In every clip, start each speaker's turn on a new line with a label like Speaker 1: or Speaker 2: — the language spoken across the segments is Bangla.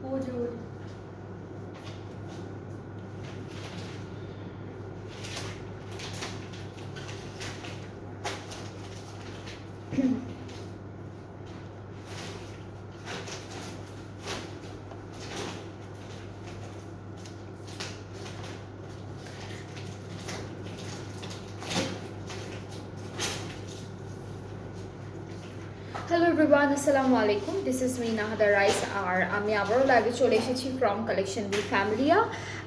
Speaker 1: ওরে ওরে হ্যালো এভরিওয়ান, আসসালামু আলাইকুম। দিস ইজ মি নাহাদা রাইস, আর আমি আবারও লাইভে চলে এসেছি ফ্রম কালেকশন বি ফ্যামিলিয়া।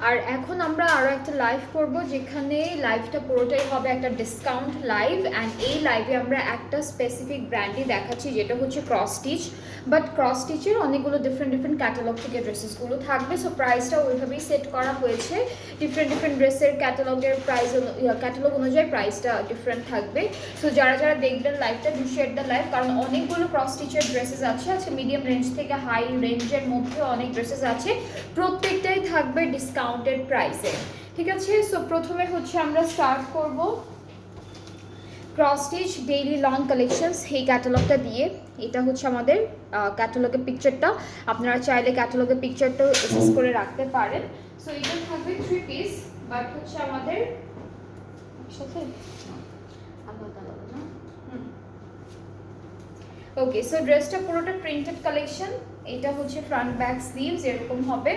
Speaker 1: আর এখন আমরা আরও একটা লাইভ করব, যেখানে লাইভটা পুরোটাই হবে একটা ডিসকাউন্ট লাইভ। অ্যান্ড এই লাইভে আমরা একটা স্পেসিফিক ব্র্যান্ডই দেখাচ্ছি, যেটা হচ্ছে ক্রস স্টিচ। বাট ক্রস স্টিচের অনেকগুলো ডিফারেন্ট ক্যাটালগ থেকে ড্রেসেসগুলো থাকবে। সো প্রাইসটা ওইভাবেই সেট করা হয়েছে। ডিফারেন্ট ড্রেসের ক্যাটালগের প্রাইস, ক্যাটালগ অনুযায়ী প্রাইসটা ডিফারেন্ট থাকবে। সো যারা দেখবেন লাইভটা, ডু শেয়ার দ্য লাইভ, কারণ অনেকগুলো ক্রস স্টিচের ড্রেসেস আছে। আচ্ছা, মিডিয়াম রেঞ্জ থেকে হাই রেঞ্জের মধ্যে অনেক ড্রেসেস আছে, প্রত্যেকটাই থাকবে ডিসকাউন্টেড প্রাইসে। ঠিক আছে, সো প্রথমে হচ্ছে আমরা স্টার্ট করব cross stitch daily long collections এই ক্যাটালগটা দিয়ে। এটা হচ্ছে আমাদের ক্যাটালগের পিকচারটা। আপনারা চাইলে ক্যাটালগের পিকচারটাও এক্সেস করে রাখতে পারেন। সো এটা থাকবে 3 পিস, বাট হচ্ছে আমাদের সাথে ওকে। সো ড্রেসটা পুরোটা প্রিন্টেড কালেকশন। এটা হচ্ছে ফ্রন্ট ব্যাক স্লিভস এরকম হবে।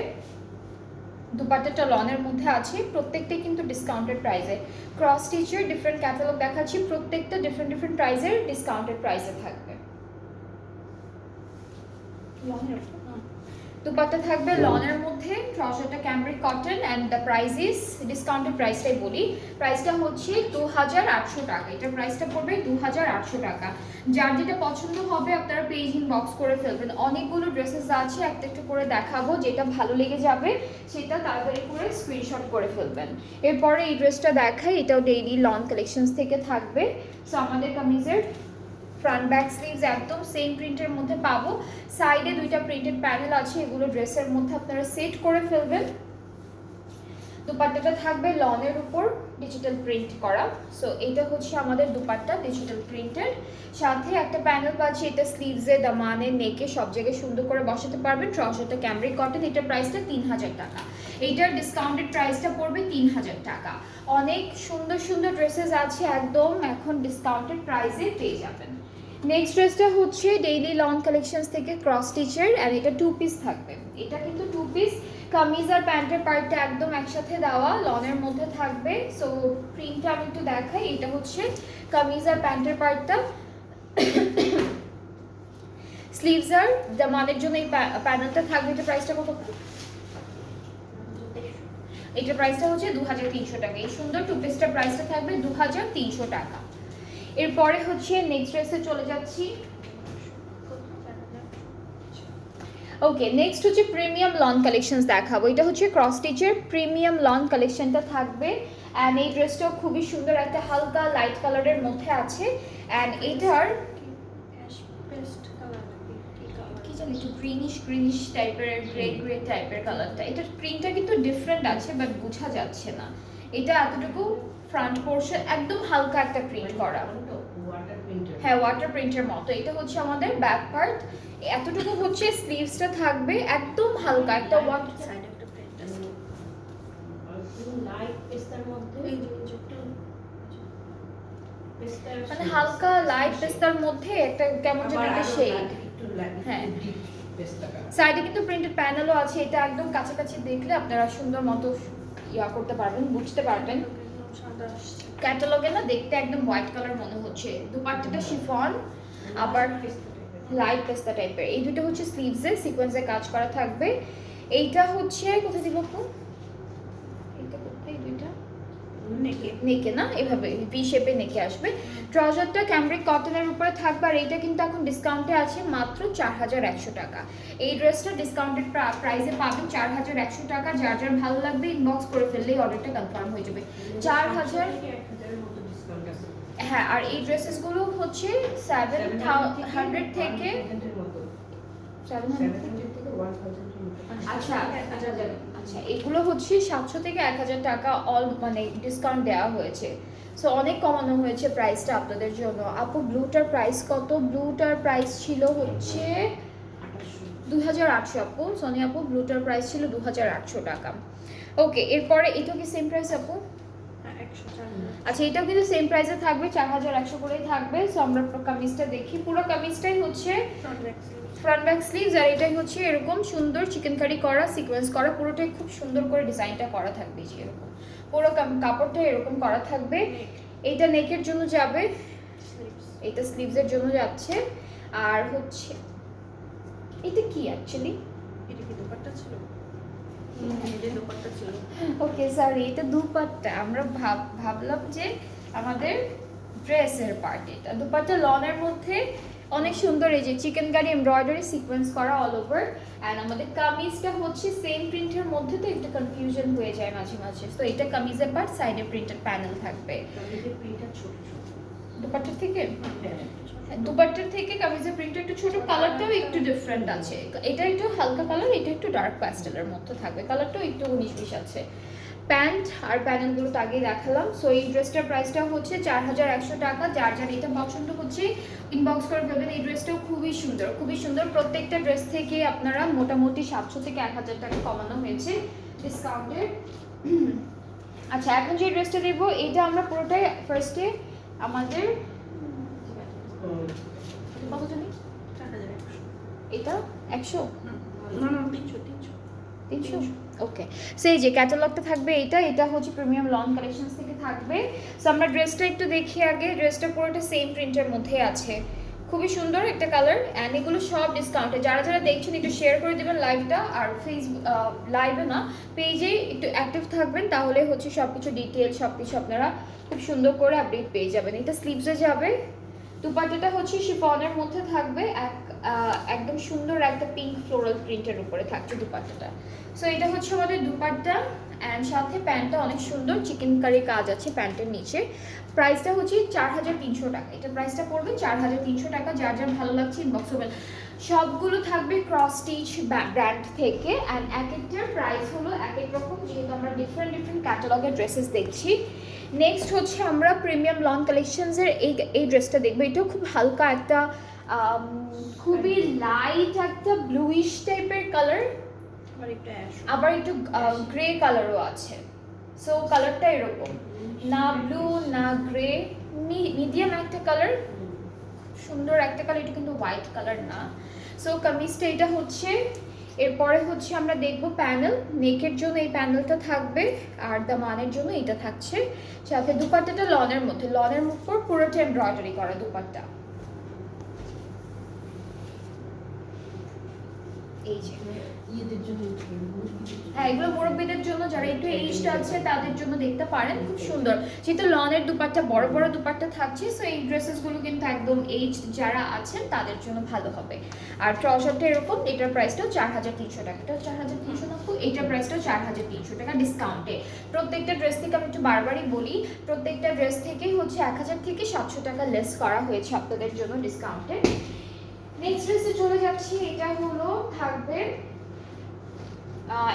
Speaker 1: দুপাট্টাটা লনের মধ্যে আছে, প্রত্যেকটাই কিন্তু ডিসকাউন্টেড প্রাইসে। ক্রস স্টিচের ডিফারেন্ট ক্যাটালগ দেখাচ্ছি, প্রত্যেকটা ডিফারেন্ট প্রাইসের ডিসকাউন্টেড প্রাইসে থাকবে। দুপাট্টা থাকবে লনের মধ্যে, ট্রাউজারটা cambric cotton, and the price is, discounted প্রাইসটাই বলি, প্রাইসটা হচ্ছে 2800 টাকা। এটার প্রাইসটা পড়বে 2800 টাকা। যার যেটা পছন্দ হবে আপনারা পেজ ইনবক্স করে ফেলবেন। অনেকগুলো ড্রেসেস আছে, একটা একটা করে দেখাবো, যেটা ভালো লেগে যাবে সেটা তাড়াতাড়ি করে স্ক্রিনশট করে ফেলবেন। এরপরে এই ড্রেসটা দেখাই, এটাও ডেইলি লন কালেকশনস থেকে থাকবে। সো আমাদের কামিজের ফ্রন্ট ব্যাক স্লিভস একদম সেম প্রিন্টের মধ্যে পাবো। সাইডে দুইটা প্রিন্টেড প্যানেল আছে, এগুলো ড্রেসের মধ্যে আপনারা সেট করে ফেলবেন। দুপাট্টাটা থাকবে লনের উপর ডিজিটাল প্রিন্ট করা। সো এটা হচ্ছে আমাদের দুপাট্টা ডিজিটাল প্রিন্টেড, সাথে একটা প্যানেল পাচ্ছি। এটা স্লিভসে, দামানে, নেকে সব জায়গায় সুন্দর করে বসাতে পারবেন। ট্রাউজারটা ক্যামব্রিক কটন, এটার প্রাইসটা 3000 টাকা। এইটার ডিসকাউন্টেড প্রাইসটা পড়বে 3000 টাকা। অনেক সুন্দর ড্রেসেস আছে, একদম এখন ডিসকাউন্টেড প্রাইসে পেয়ে যাবেন। নেক্সট ড্রেসটা হচ্ছে ডেইলি লং কালেকশনস থেকে ক্রস স্টিচের, আর এটা 2 পিস থাকবে। এটা কিন্তু 2 পিস, কামিজ আর প্যান্টের পার্টটা একদম একসাথে দেওয়া, লনের মধ্যে থাকবে। সো প্রিন্টটা আমি একটু দেখাই। এটা হচ্ছে কামিজ আর প্যান্টের পার্টটা। স্লিভস আর দামানের জন্য এই প্যানেলটা থাকবে। এটা প্রাইসটা কত? এটার প্রাইসটা হচ্ছে 2300 টাকা। এই সুন্দর 2 পিসটার প্রাইসটা থাকবে 2300 টাকা। এরপরে হচ্ছে নেক্সট ড্রেসে চলে যাচ্ছি। ওকে, নেক্সট হচ্ছে প্রিমিয়াম লন কালেকশনস দেখাবো। এটা হচ্ছে ক্রস স্টিচের প্রিমিয়াম লন কালেকশনটা থাকবে। অ্যান্ড এই ড্রেসটাও খুবই সুন্দর, একটা হালকা লাইট কালারের মধ্যে আছে। অ্যান্ড এটার কি জানি একটু গ্রিনিশ টাইপের, গ্রে টাইপের কালারটা। এটার প্রিন্টটা কিন্তু ডিফারেন্ট আছে, বাট বোঝা যাচ্ছে না। এটা এতটুকু ফ্রন্ট পোর্শন একদম হালকা একটা প্রিন্ট করা, হ্যাঁ ওয়াটার প্রিন্টের মতো। এটা হচ্ছে আমাদের ব্যাক পার্ট, এতটুকু হচ্ছে স্লিভসটা থাকবে একদম হালকা একটা ওয়াটার সাইড একটা প্রিন্ট আছে, লাইট পেস্তার মধ্যে, মানে হালকা লাইট পেস্তার মধ্যে একটা কেমন যেন একটা শেড। হ্যাঁ, সাইডে কিন্তু প্রিন্টেড প্যানেলও আছে। এটা একদম কাছাকাছি দেখলে আপনারা সুন্দর মতো করতে পারবেন, বুঝতে পারবেন। ক্যাটালগে না দেখতে একদম হোয়াইট কালার মনে হচ্ছে। দুপাট্টাটা শিফন, আবার লাইট পেস্তা টাইপের। এই দুটো হচ্ছে স্লিভসে সিকোয়েন্সে কাজ করা থাকবে। এইটা হচ্ছে কোথায় দিব আপু? এইটা কোথায়? দুইটা নেকে না, এভাবে ভি শেপে নেকে আসবে। ট্রাউজারটা ক্যামব্রিক কটনের উপরে থাকবে। আর এইটা কিন্তু এখন ডিসকাউন্টে আছে মাত্র 4100 টাকা। এই ড্রেসটা ডিসকাউন্টেড প্রাইসে পাবেন 4100 টাকা। যার যার ভালো লাগবে ইনবক্স করে ফেললেই অর্ডারটা কনফার্ম হয়ে যাবে। 4000, হ্যাঁ। আর এই ড্রেসেসগুলো হচ্ছে 700 থেকে, আচ্ছা আচ্ছা, এগুলো হচ্ছে 700 থেকে 1000 টাকা অল, মানে ডিসকাউন্ট দেওয়া হয়েছে। সো অনেক কমানো হয়েছে প্রাইসটা আপনাদের জন্য। আপু ব্লুটার প্রাইস কত? ব্লুটার প্রাইস ছিল হচ্ছে 2800 আপু, সোনি আপু ব্লুটার প্রাইস ছিল 2800 টাকা। ওকে, এরপরে এটা কি সেম প্রাইস আপু? আচ্ছা, এটাও কিন্তু সেম প্রাইসে থাকবে, 4100 করেই থাকবে। সো আমরা কামিজটা দেখি, পুরো কামিজটাই হচ্ছে ফ্রন্ট ব্যাক স্লিভস, আর এটাই হচ্ছে এরকম সুন্দর চিকেন কারি করা, সিকোয়েন্স করা, পুরোটাই খুব সুন্দর করে ডিজাইনটা করা থাকবে। যে এরকম পুরো কাপড়টা এরকম করা থাকবে। এইটা নেকের জন্য যাবে, এটা স্লিভসের জন্য যাচ্ছে। আর হচ্ছে এটা কি অ্যাকচুয়ালি,
Speaker 2: এটা কি দোপাট্টা ছিল? এটা দোপাট্টা ছিল।
Speaker 1: ওকে সরি, এটা দুপাট্টা। আমরা ভাবলাম যে আমাদের ড্রেসের পার্ট। এটা দুপাট্টা লনের মধ্যে অনেক সুন্দর, এই যে চিকেন কারি এমব্রয়ডারি সিকোয়েন্স করা অল ওভার। অ্যান্ড আমাদের কামিজটা হচ্ছে সেম প্রিন্টের মধ্যে, তো একটু কনফিউশন হয়ে যায় মাঝে মাঝে। তো এটা কামিজের পার্ট, সাইডে প্রিন্টেড প্যানেল থাকবে।
Speaker 2: কামিজের প্রিন্টটা ছোট ছোট।
Speaker 1: দুপাট্টার থেকে
Speaker 2: হ্যাঁ,
Speaker 1: দুপাট্টার থেকে কামিজের প্রিন্টটা একটু ছোট, কালারটাও একটু ডিফারেন্ট আছে। এটা একটু হালকা কালার, এটা একটু ডার্ক প্যাস্টেলের মধ্যে থাকবে, কালারটাও একটু 19-20 আছে। প্যান্ট আর প্যানেলগুলো তো আগেই দেখালাম। সো এই ড্রেসটার প্রাইসটা হচ্ছে 4100 টাকা। যার যার এটা পছন্দ হচ্ছে ইনবক্স করে ফেলবেন। এই ড্রেসটাও খুবই সুন্দর, খুবই সুন্দর। প্রত্যেকটা ড্রেস থেকে আপনারা মোটামুটি 700 থেকে 1000 টাকা কমানো হয়েছে ডিসকাউন্টের। আচ্ছা, এখন যে ড্রেসটা দেখবো, এটা আমরা পুরোটাই ফার্স্টে আমাদের কত জানি,
Speaker 2: 4100।
Speaker 1: এটা 100
Speaker 2: না না 300
Speaker 1: 300 ওকে। সো এই যে ক্যাটালগটা থাকবে, এটা হচ্ছে প্রিমিয়াম লন কালেকশনস থেকে থাকবে। সো আমরা ড্রেসটা একটু দেখি আগে। ড্রেসটা পুরোটা সেম প্রিন্টের মধ্যে আছে, খুবই সুন্দর একটা কালার। অ্যান্ড এগুলো সব ডিসকাউন্টে। যারা যারা দেখছেন একটু শেয়ার করে দেবেন লাইভটা, আর ফেসবুক লাইভে না, পেজে একটু অ্যাক্টিভ থাকবেন, তাহলে হচ্ছে সব কিছু ডিটেল সব কিছু আপনারা খুব সুন্দর করে আপডেট পেয়ে যাবেন। এটা স্লিভসে যাবে। দুপাট্টাটা হচ্ছে শিফনের মধ্যে থাকবে, একদম সুন্দর একটা পিঙ্ক ফ্লোরাল প্রিন্টের উপরে থাকছে দুপাট্টাটা। সো এটা হচ্ছে আমাদের দুপাট্টা। অ্যান্ড সাথে প্যান্টটা অনেক সুন্দর চিকেন কারি কাজ আছে প্যান্টের নিচে। প্রাইসটা হচ্ছে 4300 টাকা। এটা প্রাইসটা পড়বে 4300 টাকা। যার যার ভালো লাগছে ইনবক্স করবেন। সবগুলো থাকবে ক্রস স্টিচ ব্র্যান্ড থেকে। অ্যান্ড এক একটার প্রাইস হলো এক এক রকম, যেহেতু আমরা ডিফারেন্ট ডিফারেন্ট ক্যাটালগের ড্রেসেস দেখছি। নেক্সট হচ্ছে আমরা প্রিমিয়াম লন কালেকশনসের এই ড্রেসটা দেখবো। এটাও খুব হালকা একটা খুবই লাইট একটা ব্লুইশ টাইপের কালার, আবার একটু গ্রে কালারও আছে। সো কালারটা এরকম, না ব্লু না গ্রে, মিডিয়াম একটা কালার, সুন্দর একটা কালার। এটা কিন্তু হোয়াইট কালার না। সো কামিজটা এটা হচ্ছে। এরপরে হচ্ছে আমরা দেখবো প্যানেল। নেকের জন্য এই প্যানেলটা থাকবে, আর দামানের জন্য এটা থাকছে। সাথে দুপাট্টাটা লনের মধ্যে, লনের উপর পুরোটা এমব্রয়ডারি করা দুপাট্টা। এই যে হ্যাঁ, এগুলো মুরব্বীদের জন্য, যারা একটু এইজড আছে তাদের জন্য দেখতে পারেন, খুব সুন্দর। যেহেতু লনের দুপাট্টা, বড় বড় দুপাট্টা থাকছে, সো এই ড্রেসেসগুলো কিন্তু একদম এইজড যারা আছেন তাদের জন্য ভালো হবে। আর ট্রাউজারটা এরকম, এটার প্রাইসটাও 4300 টাকা। এটাও 4300 টাকা, এটার প্রাইসটাও 4300 টাকা ডিসকাউন্টে। প্রত্যেকটা ড্রেস থেকে আমি একটু বারবারই বলি, প্রত্যেকটা ড্রেস থেকেই হচ্ছে 1000 থেকে 700 টাকা লেস করা হয়েছে আপনাদের জন্য ডিসকাউন্টে। নেক্সট ড্রেসে চলে যাচ্ছি। এটা হলো থাকবে,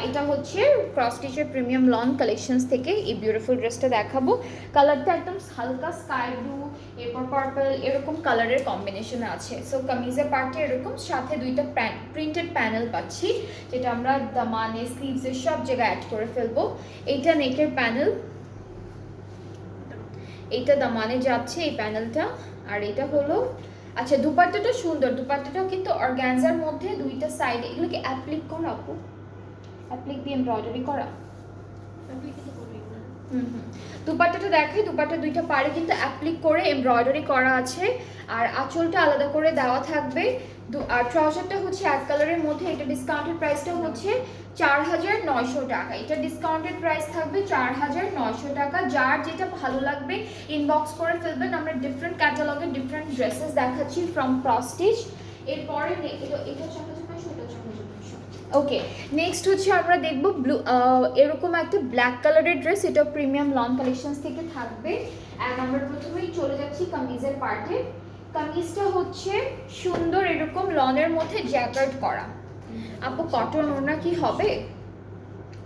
Speaker 1: এটা হচ্ছে ক্রস স্টিচের প্রিমিয়াম লন কালেকশনস থেকে এই বিউটিফুল ড্রেসটা দেখাবো। কালারটা একদম হালকা স্কাই ব্লু, এরপর পার্পল, এরকম কালারের কম্বিনেশনে আছে। সো কামিজের পার্টে এরকম, সাথে দুইটা প্রিন্টেড প্যানেল পাচ্ছি, যেটা আমরা দামানে স্লিভসের সব জায়গায় অ্যাড করে ফেলবো। এইটা নেকের প্যানেল, এইটা দামানে যাচ্ছে এই প্যানেলটা। আর এটা হলো, আচ্ছা দুপাট্টাটা সুন্দর, দুপাট্টাটাও কিন্তু অর্গানজার মধ্যে দুইটা সাইডে। এগুলো কি অ্যাপ্লিক করা আপু? অ্যাপ্লিক দিয়ে এমব্রয়ডারি করা। দুপাট্টাটা দেখাই। দুপাট্টা দুইটা পাড়ে কিন্তু অ্যাপ্লিক করে এমব্রয়ডারি করা আছে, আর আঁচলটা আলাদা করে দেওয়া থাকবে। আর ট্রাউজারটা হচ্ছে এক কালারের মধ্যে। এটা ডিসকাউন্টেড প্রাইসটা হচ্ছে 4900 টাকা। এটা ডিসকাউন্টেড প্রাইস থাকবে 4900 টাকা। যার যেটা ভালো লাগবে ইনবক্স করে ফেলবেন। আমরা ডিফারেন্ট ক্যাটালগের ডিফারেন্ট ড্রেসেস দেখাচ্ছি ফ্রম ক্রস স্টিচ। এরপরে এটা ওকে। নেক্সট হচ্ছে আমরা দেখব ব্লু, এরকম একটা ব্ল্যাক কালারের ড্রেস। এটা প্রিমিয়াম লন কালেকশনস থেকে থাকবে। অ্যান্ড আমরা প্রথমেই চলে যাচ্ছি কামিজের পার্টে। কামিজটা হচ্ছে সুন্দর এরকম লনের মধ্যে জ্যাকার্ড করা। আপু কটন ওড়না কি হবে?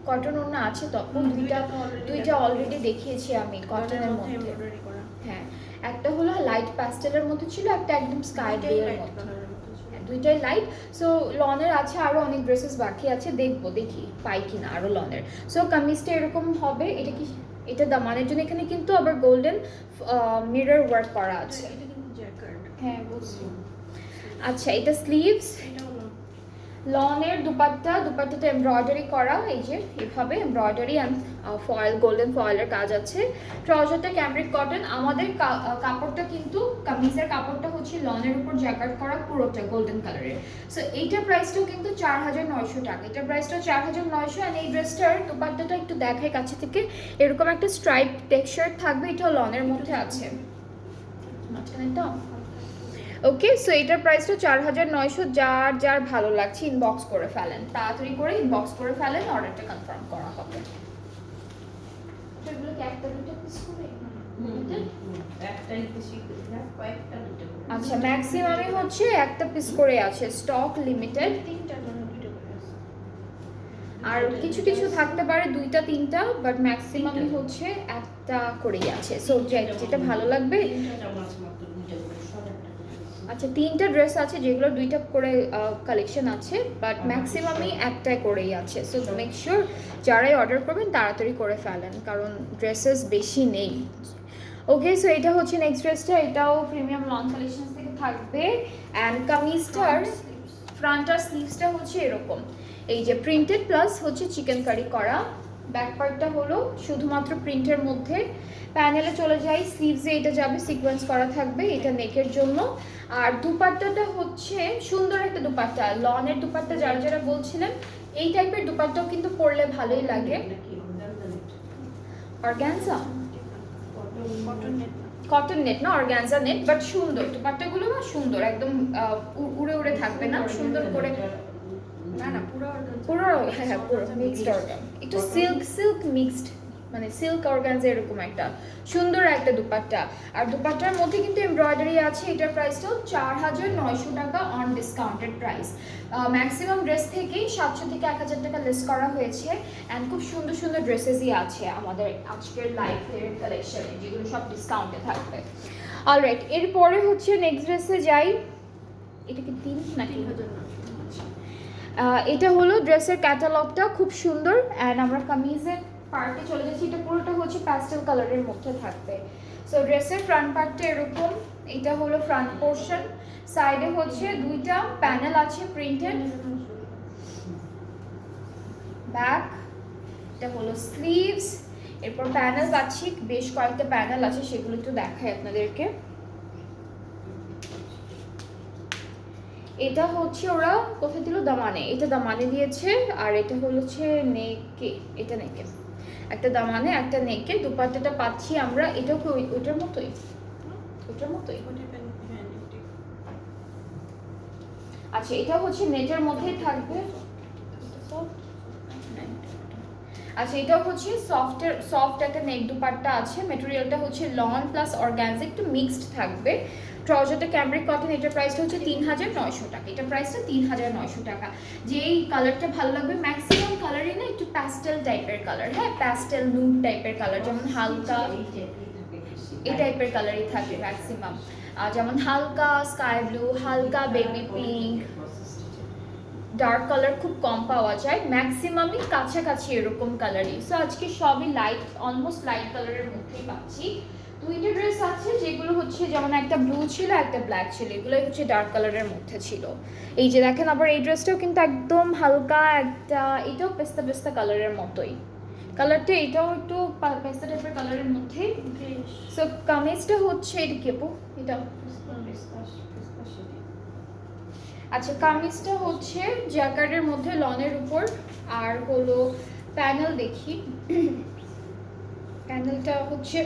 Speaker 1: কটন ওড়না আছে তো আপু, দুইটা অলরেডি দেখিয়েছি আমি কটনের মধ্যে। হ্যাঁ, একটা হলো লাইট প্যাস্টেলের মধ্যে ছিল, একটা একদম স্কাই ব্লু এর মধ্যে। দুইটাই লাইট। সো লনের আছে আরও অনেক ড্রেসেস বাকি আছে, দেখি পাই কিনা আরও লনের। সো কামিজটা এরকম হবে। এটা কি, এটা দামানের জন্য এখানে কিন্তু আবার গোল্ডেন মিরর ওয়ার্ক করা আছে।
Speaker 2: এটা কিন্তু জ্যাকেট।
Speaker 1: হ্যাঁ বুঝছি। আচ্ছা এটা স্লিভস,
Speaker 2: এটা হলো
Speaker 1: লনের দুপাট্টাতে এমব্রয়ডারি করা, এই যে এভাবে এমব্রয়ডারি অ্যান্ড ফয়েল, গোল্ডেন ফয়েলের কাজ আছে। ট্রাউজারটা ক্যামব্রিক কটন। আমাদের কাপড়টা কিন্তু, কামিজের কাপড়টা হচ্ছে লনের উপর জ্যাকেট করা পুরোটা গোল্ডেন কালারের। সো এইটার প্রাইসটাও কিন্তু 4900 টাকা। এটার প্রাইসটাও 4900। অ্যান্ড এই ড্রেসটার দুপাট্টাটা একটু দেখাই কাছে থেকে, এরকম একটা স্ট্রাইপ টেক্সচার থাকবে, এটাও লনের মধ্যে আছে মাঝখানেটা। ওকে, সো এটার প্রাইসটা 4900। যার যার ভালো লাগছে ইনবক্স করে ফেলেন, তাড়াতাড়ি করে ইনবক্স করে ফেলেন, অর্ডারটা কনফার্ম করা হবে। তো এগুলো কি একটা দুটো পিস করে? আচ্ছা ম্যাক্সিমামই হচ্ছে একটা পিস করে আছে, স্টক লিমিটেড।
Speaker 2: তিনটা মানে দুটো করে আছে।
Speaker 1: আর কিছু কিছু থাকতে পারে দুইটা তিনটা, বাট ম্যাক্সিমামই হচ্ছে একটা করেই আছে। সো যেটা ভালো লাগবে। আচ্ছা তিনটা ড্রেস আছে যেগুলো দুইটা করে কালেকশন আছে, বাট ম্যাক্সিমামই একটাই করেই আছে। সো মেক শিওর যারাই অর্ডার করবেন তাড়াতাড়ি করে ফেলেন, কারণ ড্রেসেস বেশি নেই। ওকে, সো এটা হচ্ছে নেক্সট ড্রেসটা, এটাও প্রিমিয়াম লন কালেকশন থেকে থাকবে। অ্যান্ড কামিজটার ফ্রন্ট আর স্লিভসটা হচ্ছে এরকম, এই যে প্রিন্টেড প্লাস হচ্ছে চিকেন কারি করা। ব্যাক পার্টটা হলো শুধুমাত্র প্রিন্টের মধ্যে। প্যানেলে চলে যাই, স্লিভসে এটা যাবে সিকোয়েন্স করা থাকবে, এটা নেকের জন্য। আর দুপাট্টাটা হচ্ছে সুন্দর একটা দুপাট্টা, লনের দুপাট্টা যারা যারা বলছিলেন, এই টাইপের দুপাট্টাও কিন্তু পরলে ভালোই লাগে। অর্গানজা, কটন নেট না, অর্গানজা নেট, বাট সুন্দর দুপাট্টাগুলো না, সুন্দর একদম উড়ে উড়ে থাকবে না, সুন্দর করে।
Speaker 2: না না পুরো
Speaker 1: পুরো হ্যাঁ পুরো মিক্সড অর্গান, একটু সিল্ক মিক্সড, মানে সিল্ক অর্গানজা এরকম একটা সুন্দর একটা দুপাট্টা। আর দুপাট্টার মধ্যে কিন্তু এমব্রয়ডারি আছে। এটার প্রাইসটাও 4900 টাকা on discounted price. Maximum dress থেকেই 700 থেকে 1000 টাকা লেস করা হয়েছে। অ্যান্ড খুব সুন্দর সুন্দর ড্রেসেসই আছে আমাদের আজকের লাইফের কালেকশনে, যেগুলো সব ডিসকাউন্টে থাকবে। অলরাইট, এরপরে হচ্ছে নেক্সট ড্রেসে যাই। এটা কি 3 নাকি?
Speaker 2: 3900।
Speaker 1: এটা হলো ড্রেসের ক্যাটালগটা, খুব সুন্দর। অ্যান্ড আমরা কামিজের পার্টে চলে যাচ্ছি, এটা পুরোটা হচ্ছে প্যাস্টেল কালারের মধ্যে থাকবে। সো ড্রেসের ফ্রন্ট পার্টটা এরকম, এটা হলো ফ্রন্ট পোর্শন। সাইডে হচ্ছে দুইটা প্যানেল আছে প্রিন্টেড। ব্যাক, এটা হলো স্লিভস। এরপর প্যানেল পাচ্ছি, বেশ কয়েকটা প্যানেল আছে, সেগুলো একটু দেখাই আপনাদেরকে। এটা হচ্ছে ওরা কোথায় দিল, দামানে, এটা দামানে দিয়েছে। আর এটা হচ্ছে নেকে, এটা নেকে, একটা দামানে একটা নেকে। দুপাট্টাটা পাচ্ছি আমরা, এটাও কি ওইটার মতোই? ওইটার মতোই। আচ্ছা এটা হচ্ছে নেটের মধ্যেই থাকবে। আচ্ছা এটাও হচ্ছে সফট একটা নেক দুপাট্টা আছে। ম্যাটেরিয়ালটা হচ্ছে লন প্লাস অর্গানজা, একটু মিক্সড থাকবে। ট্রাউজারটা ক্যামব্রিক কটন, এটার প্রাইসটা হচ্ছে 3900 টাকা। এটার প্রাইসটা 3900 টাকা। যেই কালারটা ভালো লাগবে, ম্যাক্সিমাম কালারই না একটু প্যাস্টেল টাইপের কালার, হ্যাঁ প্যাস্টেল নুড টাইপের কালার, যেমন হালকা এই টাইপের কালারই থাকে ম্যাক্সিমাম। যেমন হালকা স্কাই ব্লু, হালকা বেবি পিঙ্ক, ডার্ক কালার খুব কম পাওয়া যায়, ম্যাক্সিমামই কাছাকাছি এরকম কালারই। সো আজকে সবই লাইট, অলমোস্ট লাইট কালারের মধ্যেই পাচ্ছি। দুইটা ড্রেস আছে যেগুলো হচ্ছে, যেমন একটা ব্লু ছিল একটা ব্ল্যাক ছিল, এগুলোই হচ্ছে ডার্ক কালারের মধ্যে ছিল। এই যে দেখেন, আবার এই ড্রেসটাও কিন্তু একদম হালকা একটা, এটাও পেস্তা পেস্তা কালারের মতোই কালারটা, এটাও একটু পেস্তা টাইপের কালারের মধ্যে। সো কামিজটা হচ্ছে এটা কি আপু, এটা আচ্ছা কামিজটা হচ্ছে জ্যাকার্ডের মধ্যে লনের উপর। আর হলো প্যানেল দেখি, প্যানেলটা হচ্ছে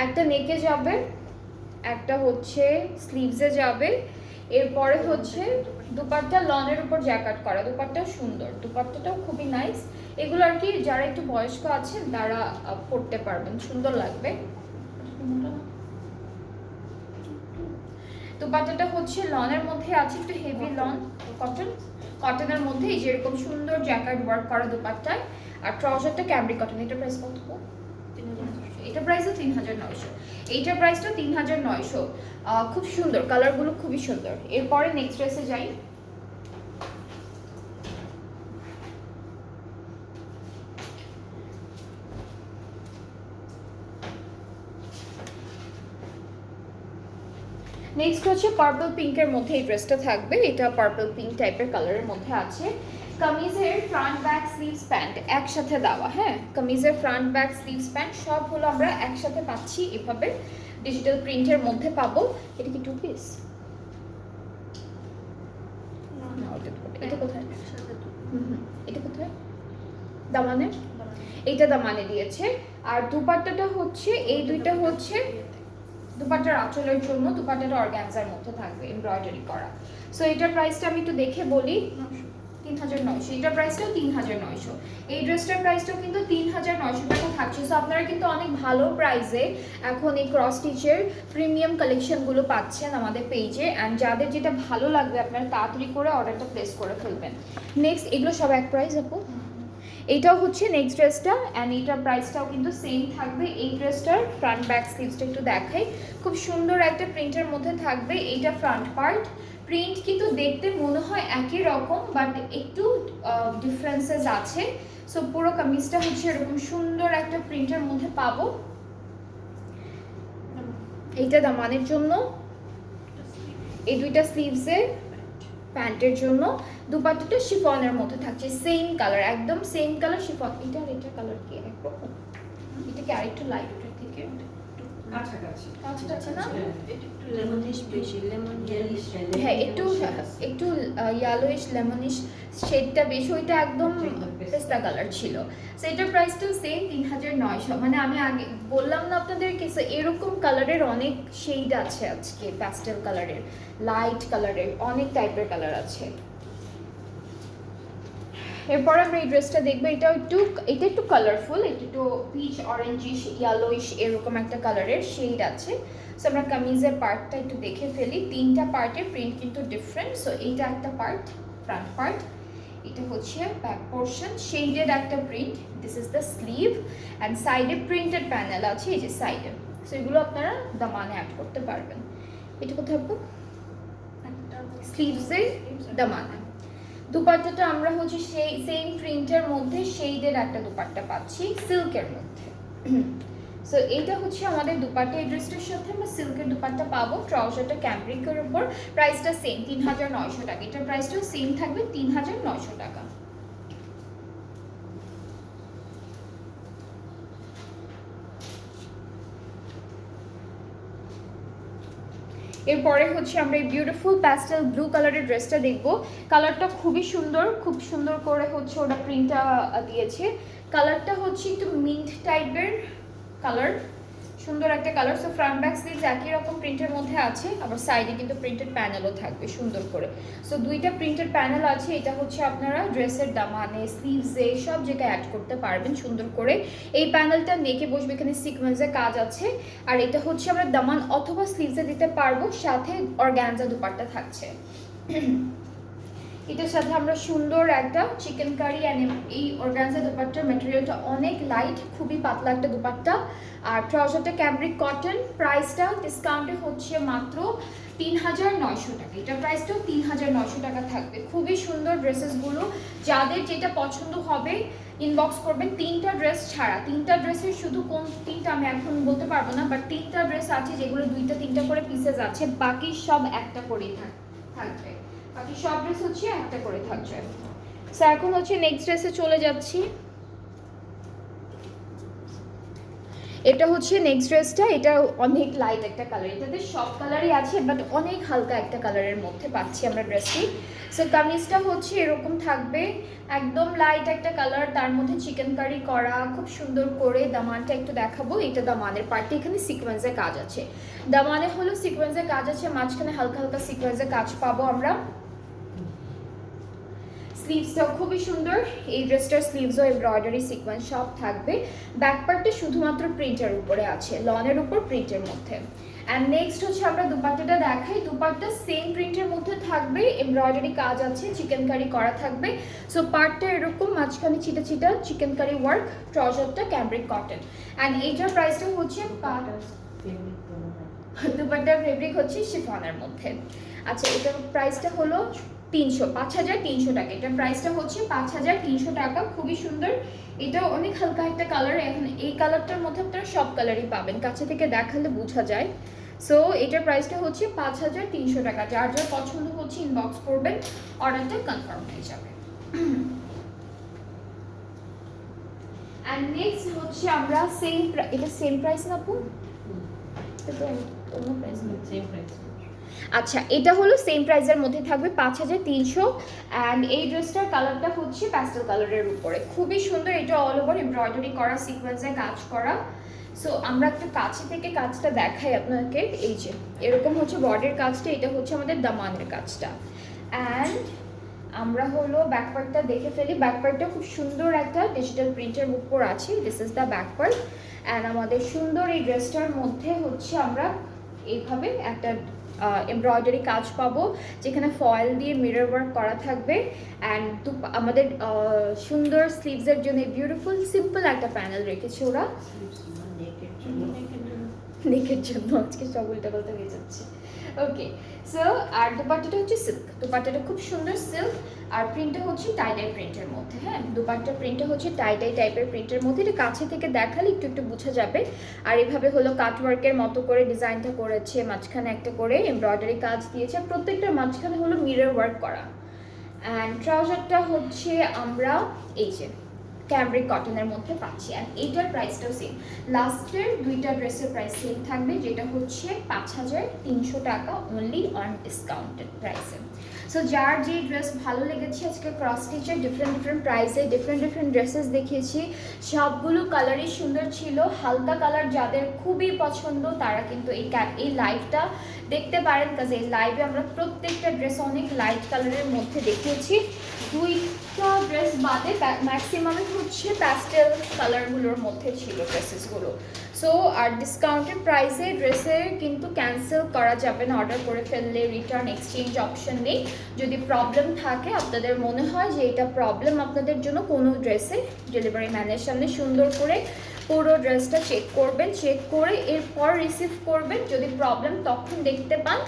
Speaker 1: একটা নেকে যাবে, একটা হচ্ছে স্লিভসে যাবে। এরপরে হচ্ছে দুপাট্টা লনের উপর জ্যাকার্ড করা, দুপাট্টা সুন্দর, দুপাট্টাটাও খুবই নাইস। এগুলো আর কি যারা একটু বয়স্ক আছেন তারা পরতে পারবেন, সুন্দর লাগবে। দুপাট্টাটা হচ্ছে লনের মধ্যে আছে, একটু হেভি লন কটনের মধ্যে, এই যেরকম সুন্দর জ্যাকেট ওয়ার্ক করা দুপাট্টায়। আর ট্রাউজারটা ক্যামব্রিক কটন, এটার প্রাইস কত? এটা প্রাইসও 3900, এইটার প্রাইসটা 3900। খুব সুন্দর, কালারগুলো খুবই সুন্দর। এরপরে নেক্সট ড্রেসে যাই। নেক্সট হচ্ছে পার্পল পিঙ্কের মধ্যে এই ড্রেসটা থাকবে। এটা পার্পল পিঙ্ক টাইপের কালারের মধ্যে আছে। কামিজের ফ্রন্ট ব্যাক স্লিভস প্যান্ট একসাথে দেওয়া, হ্যাঁ কামিজের ফ্রন্ট ব্যাক স্লিভস প্যান্ট সব হলো আমরা একসাথে পাচ্ছি এভাবে ডিজিটাল প্রিন্টের মধ্যে পাবো। এটা কি টু পিস? এটা কোথায়? এটা কোথায়? দামানে? এইটা দামানে দিয়েছে। আর দুপাট্টাটা হচ্ছে এই দুইটা হচ্ছে দুপাট্টার আঁচলের জন্য, দুপাট্টাটা অর্গানজার মধ্যে থাকবে এমব্রয়ডারি করা। সো এটার প্রাইসটা আমি একটু দেখে বলি, 3900। এটার প্রাইসটাও 3900। এই ড্রেসটার প্রাইসটাও কিন্তু 3900 টাকা থাকছে। সো আপনারা কিন্তু অনেক ভালো প্রাইসে এখন এই ক্রস স্টিচের প্রিমিয়াম কালেকশনগুলো পাচ্ছেন আমাদের পেজে। অ্যান্ড যাদের যেটা ভালো লাগবে আপনারা তাড়াতাড়ি করে অর্ডারটা প্লেস করে ফেলবেন। নেক্সট এগুলো সব এক প্রাইস আপু? এইটাও হচ্ছে নেক্সট ড্রেসটা, অ্যান্ড এইটার প্রাইসটাও কিন্তু সেম থাকবে। এই ড্রেসটার ফ্রন্ট ব্যাক স্লিভসটা একটু দেখাই, খুব সুন্দর একটা প্রিন্টের মধ্যে থাকবে। এইটা ফ্রন্ট পার্ট, প্রিন্ট কিন্তু দেখতে মনে হয় একই রকম বাট একটু ডিফারেন্সেস আছে। সো পুরো কামিজটা হচ্ছে এরকম সুন্দর একটা প্রিন্টের মধ্যে পাবো। এইটা দামানের জন্য, এই দুইটা স্লিভসে প্যান্টের জন্য। দুপাট্টাটা শিফনের মধ্যে থাকছে, সেম কালার, একদম সেম কালার শিফন। এটা আর এটার কালার কি একরকম? এটা কি আরেকটু লাইট ওটার থেকে? কাছাকাছি না? হ্যাঁ একটু একটু ইয়েলোইশ লেমনিশ শেডটা বেশি, ওইটা একদম পেস্তা কালার ছিল। সো এটার প্রাইসটাও সেম 3900। মানে আমি আগে বললাম না আপনাদেরকে, এরকম কালারের অনেক শেড আছে আজকে, প্যাস্টেল কালারের, লাইট কালারের, অনেক টাইপের কালার আছে। এরপর আমরা এই ড্রেসটা দেখবো। এটা একটু কালারফুল, এটা একটু পিচ অরেঞ্জিশ ইয়েলোইশ এরকম একটা কালারের শেড আছে। সো আমরা কামিজের পার্টটা একটু দেখে ফেলি। তিনটা পার্টের প্রিন্ট কিন্তু ডিফারেন্ট। সো এইটা একটা পার্ট, ফ্রন্ট পার্ট। এটা হচ্ছে ব্যাক পোর্শন, শেডেড একটা print. This is the sleeve and সাইডে প্রিন্টেড প্যানেল আছে এই যে সাইডে। সো এগুলো আপনারা দামানে অ্যাড করতে পারবেন। এটা কোথায় স্লিভসে দামানে। দুপাট্টাটা আমরা হচ্ছে সেই সেম প্রিন্টের মধ্যে শেডের একটা দুপাট্টা পাচ্ছি সিল্কের মধ্যে। সো এইটা হচ্ছে আমাদের দুপাট্টা। এই ড্রেসটার সাথে আমরা সিল্কের দুপাট্টা পাবো। ট্রাউজারটা ক্যাম্ব্রিকের উপর, প্রাইসটা সেম 3900 টাকা। এটার প্রাইসটাও সেম থাকবে 3900 টাকা। এরপরে হচ্ছে আমরা এই বিউটিফুল প্যাস্টেল ব্লু কালারের ড্রেসটা দেখব। কালারটা খুবই সুন্দর, খুব সুন্দর করে হচ্ছে ওটা প্রিন্টটা দিয়েছে। কালারটা হচ্ছে একটু মিন্ট টাইপের কালার, সুন্দর একটা colour. So front back sleeves একই রকম প্রিন্টের মধ্যে আছে, আবার সাইডে কিন্তু প্রিন্টেড প্যানেলও থাকবে সুন্দর করে। সো দুইটা প্রিন্টেড প্যানেল আছে। এটা হচ্ছে আপনারা ড্রেসের দামানে, স্লিভসে সব জায়গায় অ্যাড করতে পারবেন সুন্দর করে। এই প্যানেলটা নেকে বসবে, এখানে সিকোয়েন্সের কাজ আছে। আর এটা হচ্ছে আমরা দামান অথবা স্লিভসে দিতে পারবো, সাথে অর্গানজা দুপাট্টা থাকছে। এটার সাথে আমরা সুন্দর একটা চিকেন কারি, অ্যান্ড এই অর্গানজা দুপাট্টার ম্যাটেরিয়ালটা অনেক লাইট, খুবই পাতলা একটা দুপাট্টা। আর ট্রাউজারটা ক্যামব্রিক কটন। প্রাইসটা ডিসকাউন্টে হচ্ছে মাত্র 3900 টাকা। এটার প্রাইসটাও 3900 টাকা থাকবে। খুবই সুন্দর ড্রেসেসগুলো, যাদের যেটা পছন্দ হবে ইনবক্স করবেন। তিনটা ড্রেস ছাড়া, তিনটা ড্রেসের শুধু কোন তিনটা আমি এখন বলতে পারবো না, বাট তিনটা ড্রেস আছে যেগুলো দুইটা তিনটা করে পিসেস আছে, বাকি সব একটা করেই থাকবে। বাকি সব ড্রেস হচ্ছে একটা করে থাকছে। সো এখন হচ্ছে নেক্সট ড্রেসে চলে যাচ্ছি। এটা হচ্ছে নেক্সট ড্রেসটা। এটা অনেক লাইট একটা কালার, এটাতে সব কালারই আছে বাট অনেক হালকা একটা কালারের মধ্যে পাচ্ছি আমরা ড্রেসটি। সো কামিজটা হচ্ছে এরকম থাকবে, একদম লাইট একটা কালার, তার মধ্যে চিকেন কারি করা খুব সুন্দর করে। দামানটা একটু দেখাবো। এটা দামানের পার্টে, এখানে সিকোয়েন্সের কাজ আছে। দামানে হলো সিকোয়েন্সের কাজ আছে, মাঝখানে হালকা হালকা সিকোয়েন্সের কাজ পাবো আমরা। স্লিভসটাও খুবই সুন্দর। এই ড্রেসটার স্লিভসও এমব্রয়ডারি সিকোয়েন্স সব থাকবে। ব্যাক পার্টটা শুধুমাত্র প্রিন্টের উপরে আছে, লনের উপর প্রিন্টের মধ্যে। অ্যান্ড নেক্সট হচ্ছে আমরা দুপাট্টাটা দেখাই। দুপাট্টা সেম প্রিন্টের মধ্যে থাকবে, এমব্রয়ডারি কাজ আছে, চিকেন কারি করা থাকবে। সো পার্টটা এরকম মাঝখানে ছিটা ছিটা চিকেন কারি ওয়ার্ক, ট্রাউজারটা ক্যামব্রিক কটন। অ্যান্ড এইটার প্রাইসটা হচ্ছে দুপাট্টার ফেব্রিক হচ্ছে শিফনের মধ্যে। আচ্ছা, এটার প্রাইসটা হলো 5,300 টাকা। এটার প্রাইসটা হচ্ছে 5,300 টাকা। খুবই সুন্দর, এটা অনেক হালকা একটা কালার। এখন এই কালারটার মধ্যে আপনারা সব কালারই পাবেন, কাছে থেকে দেখালে বোঝা যায়। সো এটার প্রাইসটা হচ্ছে 5,300 টাকা। যার যার পছন্দ হচ্ছে ইনবক্স করবেন, অর্ডারটা কনফার্ম হয়ে যাবে। অ্যান্ড নেক্সট হচ্ছে আমরা এটা সেম প্রাইস না আপু? এটা অন্য প্রাইস না?
Speaker 2: Same price.
Speaker 1: আচ্ছা, এটা হলো সেম প্রাইসের মধ্যে থাকবে 5,300। অ্যান্ড এই ড্রেসটার কালারটা হচ্ছে প্যাস্টেল কালারের উপরে, খুবই সুন্দর। এটা অল ওভার এমব্রয়ডারি করা, সিকোয়েন্সে কাজ করা। সো আমরা একটু কাছে থেকে কাজটা দেখাই আপনাকে। এই যে এরকম হচ্ছে বডির কাজটা, এটা হচ্ছে আমাদের দামানের কাজটা। অ্যান্ড আমরা হলো ব্যাকপার্টটা দেখে ফেলি। ব্যাকপার্টটা খুব সুন্দর একটা ডিজিটাল প্রিন্টের উপর আছে। This is the back part. And আমাদের সুন্দর এই ড্রেসটার মধ্যে হচ্ছে আমরা এইভাবে একটা এমব্রয়ডারি কাজ পাবো, যেখানে ফয়েল দিয়ে মিরর ওয়ার্ক করা থাকবে। অ্যান্ড আমাদের সুন্দর স্লিভসের জন্য বিউটিফুল সিম্পল একটা প্যানেল রেখেছে ওরা নেকের জন্য। আজকে সব উল্টা পাল্টা হয়ে যাচ্ছে। ওকে, সো আর দুপাট্টাটা হচ্ছে সিল্ক। দুপাট্টাটা খুব সুন্দর সিল্ক, আর প্রিন্টটা হচ্ছে টাইডাই প্রিন্টের মধ্যে। হ্যাঁ, দুপাট্টার প্রিন্টটা হচ্ছে টাইডাই টাইপের প্রিন্টের মধ্যে। এটা কাছে থেকে দেখালে একটু একটু বোঝা যাবে। আর এভাবে হলো কাটওয়ার্কের মতো করে ডিজাইনটা করেছে, মাঝখানে একটা করে এমব্রয়ডারি কাজ দিয়েছে, প্রত্যেকটার মাঝখানে হলো মিরর ওয়ার্ক করা। অ্যান্ড ট্রাউজারটা হচ্ছে আমরা এই যে ক্যামব্রিক কটনের মধ্যে পাচ্ছি। আর এইটার প্রাইসটাও সেম। লাস্টের দুইটা ড্রেসের প্রাইস সেম থাকবে, যেটা হচ্ছে 5,300 টাকা অনলি অন ডিসকাউন্টেড প্রাইসে। সো যার যে ড্রেস ভালো লেগেছে, আজকে ক্রস স্টিচের ডিফারেন্ট প্রাইসে ডিফারেন্ট ড্রেসেস দেখিয়েছি। সবগুলো কালারই সুন্দর ছিল। হালকা কালার যাদের খুবই পছন্দ তারা কিন্তু এই লাইভটা দেখতে পারেন, কাজ এই লাইভে আমরা প্রত্যেকটা ড্রেস অনেক লাইট কালারের মধ্যে দেখিয়েছি। দুইটা ড্রেস বাদে ম্যাক্সিমামে হচ্ছে প্যাস্টেল কালারগুলোর মধ্যে ছিল ড্রেসেসগুলো। সো আর ডিসকাউন্টেড প্রাইসে ড্রেসের কিন্তু ক্যান্সেল করা যাবে না, অর্ডার করে ফেললে রিটার্ন এক্সচেঞ্জ অপশন নেই। যদি প্রবলেম থাকে, আপনাদের মনে হয় যে এটা প্রবলেম আপনাদের জন্য কোনো ড্রেসে, ডেলিভারি ম্যানের সামনে সুন্দর করে পুরো ড্রেসটা চেক করবেন, চেক করে এরপর রিসিভ করবেন। যদি প্রবলেম তখন দেখতে পান,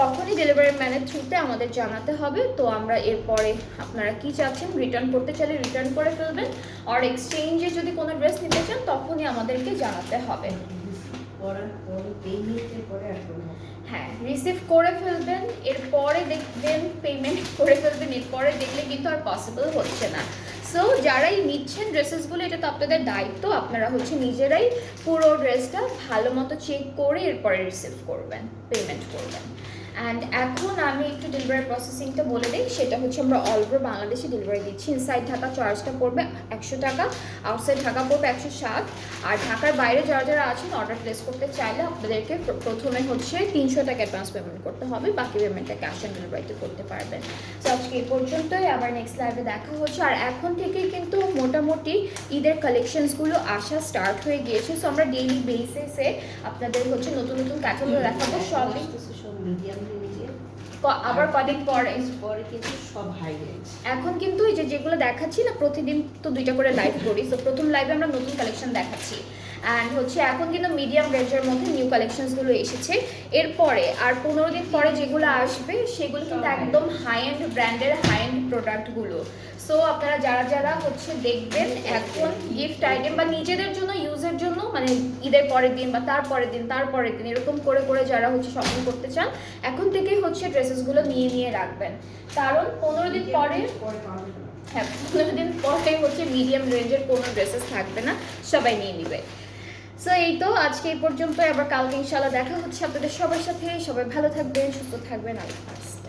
Speaker 1: তখনই ডেলিভারি ম্যানের থ্রুতে আমাদের জানাতে হবে। তো আমরা এরপরে আপনারা কি চাচ্ছেন, রিটার্ন করতে চাইলে রিটার্ন করে ফেলবেন, আর এক্সচেঞ্জে যদি কোনো ড্রেস নিতে চান তখনই আমাদেরকে জানাতে হবে। হ্যাঁ, রিসিভ করে ফেলবেন, এরপরে দেখবেন পেমেন্ট করে ফেলবেন, এরপরে দেখলে কিন্তু আর পসিবল হচ্ছে না। সো যারাই নিচ্ছেন ড্রেসেসগুলো, এটা তো আপনাদের দায়িত্ব, আপনারা হচ্ছে নিজেরাই পুরো ড্রেসটা ভালো মতো চেক করে এরপরে রিসিভ করবেন, পেমেন্ট করবেন। অ্যান্ড এখন আমি একটু ডেলিভারি প্রসেসিংটা বলে দিই। সেটা হচ্ছে আমরা অল ওভার বাংলাদেশে ডেলিভারি দিচ্ছি। ইনসাইড ঢাকা চার্জটা পড়বে 100 টাকা, আউটসাইড ঢাকা পড়বে 160। আর ঢাকার বাইরে যারা যারা আছেন অর্ডার প্লেস করতে চাইলে আপনাদেরকে প্রথমে হচ্ছে 300 টাকা অ্যাডভান্স পেমেন্ট করতে হবে, বাকি পেমেন্টটা ক্যাশ অন ডেলিভারিতে করতে পারবেন। তো আজকে এই পর্যন্তই, আবার নেক্সট লাইভে দেখা হচ্ছে। আর এখন থেকেই কিন্তু মোটামুটি ঈদের কালেকশনসগুলো আসা স্টার্ট হয়ে গিয়েছে। সো আমরা ডেইলি বেসিসে আপনাদের হচ্ছে নতুন নতুন ক্যাটালগ দেখাবো। সবই আবার কদিন পরে
Speaker 2: কিন্তু সব হাইলাইট।
Speaker 1: এখন কিন্তু এই যেগুলো দেখাচ্ছি না, প্রতিদিন তো 2টা করে লাইভ করি। তো প্রথম লাইভে আমরা নতুন কালেকশন দেখাচ্ছি। অ্যান্ড হচ্ছে এখন কিন্তু মিডিয়াম রেঞ্জের মধ্যে নিউ কালেকশনসগুলো এসেছে। এরপরে আর 15 দিন পরে যেগুলো আসবে সেগুলো কিন্তু একদম হাই এন্ড ব্র্যান্ডের হাই এন্ড প্রোডাক্টগুলো। সো আপনারা যারা যারা হচ্ছে দেখবেন এখন গিফট আইটেম বা নিজেদের জন্য ইউজের জন্য, মানে ঈদের পরের দিন বা তারপরের দিন এরকম করে করে যারা হচ্ছে শপিং করতে চান, এখন থেকেই হচ্ছে ড্রেসেসগুলো নিয়ে রাখবেন। কারণ 15 দিন পরে, হ্যাঁ 15 দিন পরে হচ্ছে মিডিয়াম রেঞ্জের কোনো ড্রেসেস থাকবে না, সবাই নিয়ে নেবে। সো এই তো আজকে এই পর্যন্ত, আবার কালকে ইনশাআল্লাহ দেখা হচ্ছে আপনাদের সবার সাথে। সবাই ভালো থাকবেন, সুস্থ থাকবেন। আল্লাহ হাফেজ।